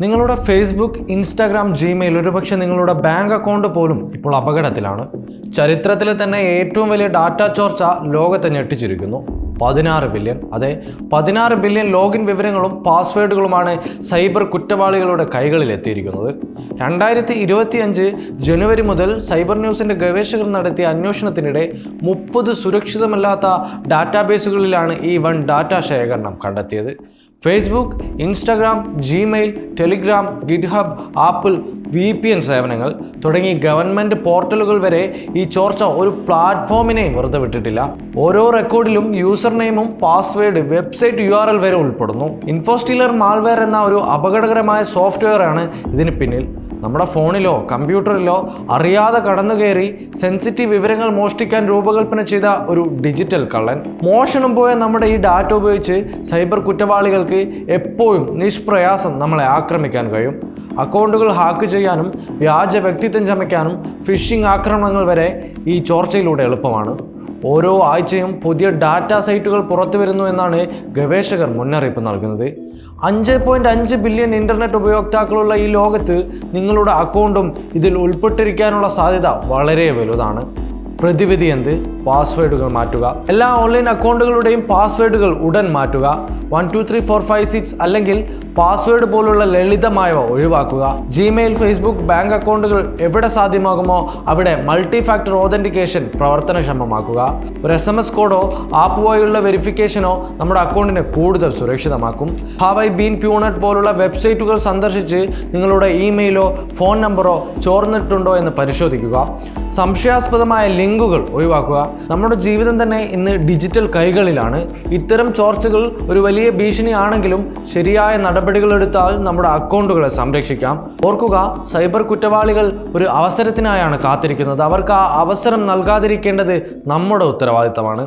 നിങ്ങളുടെ Facebook, Instagram, Gmail, ഒരുപക്ഷെ നിങ്ങളുടെ ബാങ്ക് അക്കൗണ്ട് പോലും ഇപ്പോൾ അപകടത്തിലാണ്. ചരിത്രത്തിലെ തന്നെ ഏറ്റവും വലിയ ഡാറ്റ ചോർച്ച ലോകത്തെ ഞെട്ടിച്ചിരിക്കുന്നു. 16 ബില്യൺ, അതെ 16 ബില്യൺ ലോഗിൻ വിവരങ്ങളും പാസ്വേഡുകളുമാണ് സൈബർ കുറ്റവാളികളുടെ കൈകളിൽ എത്തിയിരിക്കുന്നത്. 2025 ജനുവരി മുതൽ സൈബർ ന്യൂസിൻ്റെ ഗവേഷകർ നടത്തിയ അന്വേഷണത്തിനിടെ 30 സുരക്ഷിതമല്ലാത്ത ഡാറ്റാബേസുകളിലാണ് ഈ വൻ ഡാറ്റാ ശേഖരണം കണ്ടെത്തിയത്. Facebook, Instagram, Gmail, Telegram, GitHub, apple, VPN സേവനങ്ങൾ തുടങ്ങി ഗവൺമെൻറ് പോർട്ടലുകൾ വരെ ഈ ചോർച്ച ഒരു പ്ലാറ്റ്ഫോമിനെയും വെറുതെ വിട്ടിട്ടില്ല. ഓരോ റെക്കോർഡിലും യൂസർ നെയിമും പാസ്വേഡ്, വെബ്സൈറ്റ് URL വരെ ഉൾപ്പെടുന്നു. ഇൻഫോസ്റ്റീലർ മാൾവെയർ എന്ന ഒരു അപകടകരമായ സോഫ്റ്റ്വെയർ ആണ് ഇതിന് പിന്നിൽ. നമ്മുടെ ഫോണിലോ കമ്പ്യൂട്ടറിലോ അറിയാതെ കടന്നുകയറി സെൻസിറ്റീവ് വിവരങ്ങൾ മോഷ്ടിക്കാൻ രൂപകൽപ്പന ചെയ്ത ഒരു ഡിജിറ്റൽ കള്ളൻ. മോഷണം പോയ നമ്മുടെ ഈ ഡാറ്റ ഉപയോഗിച്ച് സൈബർ കുറ്റവാളികൾക്ക് എപ്പോഴും നിഷ്പ്രയാസം നമ്മളെ ആക്രമിക്കാൻ കഴിയും. അക്കൗണ്ടുകൾ ഹാക്ക് ചെയ്യാനും വ്യാജ വ്യക്തിത്വം ചമയ്ക്കാനും ഫിഷിംഗ് ആക്രമണങ്ങൾ വരെ ഈ ചോർച്ചയിലൂടെ എളുപ്പമാണ്. ഓരോ ആഴ്ചയും പുതിയ ഡാറ്റാ സൈറ്റുകൾ പുറത്തു വരുന്നു എന്നാണ് ഗവേഷകർ മുന്നറിയിപ്പ് നൽകുന്നത്. 5.5 ബില്യൺ ഇൻ്റർനെറ്റ് ഉപയോക്താക്കളുള്ള ഈ ലോകത്ത് നിങ്ങളുടെ അക്കൗണ്ടും ഇതിൽ ഉൾപ്പെട്ടിരിക്കാനുള്ള സാധ്യത വളരെ വലുതാണ്. പ്രതിവിധി എന്ത്? പാസ്വേഡുകൾ മാറ്റുക. എല്ലാ ഓൺലൈൻ അക്കൗണ്ടുകളുടെയും പാസ്വേഡുകൾ ഉടൻ മാറ്റുക. 1 2 3 4 5 6 അല്ലെങ്കിൽ പാസ്വേഡ് പോലുള്ള ലളിതമായവ ഒഴിവാക്കുക. ജിമെയിൽ, ഫേസ്ബുക്ക്, ബാങ്ക് അക്കൗണ്ടുകൾ എവിടെ സാധ്യമാകുമോ അവിടെ മൾട്ടി ഫാക്ടർ ഓതൻറ്റിക്കേഷൻ പ്രവർത്തനക്ഷമമാക്കുക. ഒരു SMS കോഡോ ആപ്പ് വഴിയുള്ള വെരിഫിക്കേഷനോ നമ്മുടെ അക്കൗണ്ടിനെ കൂടുതൽ സുരക്ഷിതമാക്കും. ഹാവ് ഐ ബീൻ പ്യൂണഡ് പോലുള്ള വെബ്സൈറ്റുകൾ സന്ദർശിച്ച് നിങ്ങളുടെ ഇമെയിലോ ഫോൺ നമ്പറോ ചോർന്നിട്ടുണ്ടോ എന്ന് പരിശോധിക്കുക. സംശയാസ്പദമായ ലിങ്കുകൾ ഒഴിവാക്കുക. നമ്മുടെ ജീവിതം തന്നെ ഇന്ന് ഡിജിറ്റൽ കൈകളിലാണ്. ഇത്തരം ചോർച്ചകൾ ഒരു വലിയ ഭീഷണിയാണെങ്കിലും ശരിയായ നടപടികളെടുത്താൽ നമ്മുടെ അക്കൗണ്ടുകളെ സംരക്ഷിക്കാം. ഓർക്കുക, സൈബർ കുറ്റവാളികൾ ഒരു അവസരത്തിനായാണ് കാത്തിരിക്കുന്നത്. അവർക്ക് ആ അവസരം നൽകാതിരിക്കേണ്ടത് നമ്മുടെ ഉത്തരവാദിത്തമാണ്.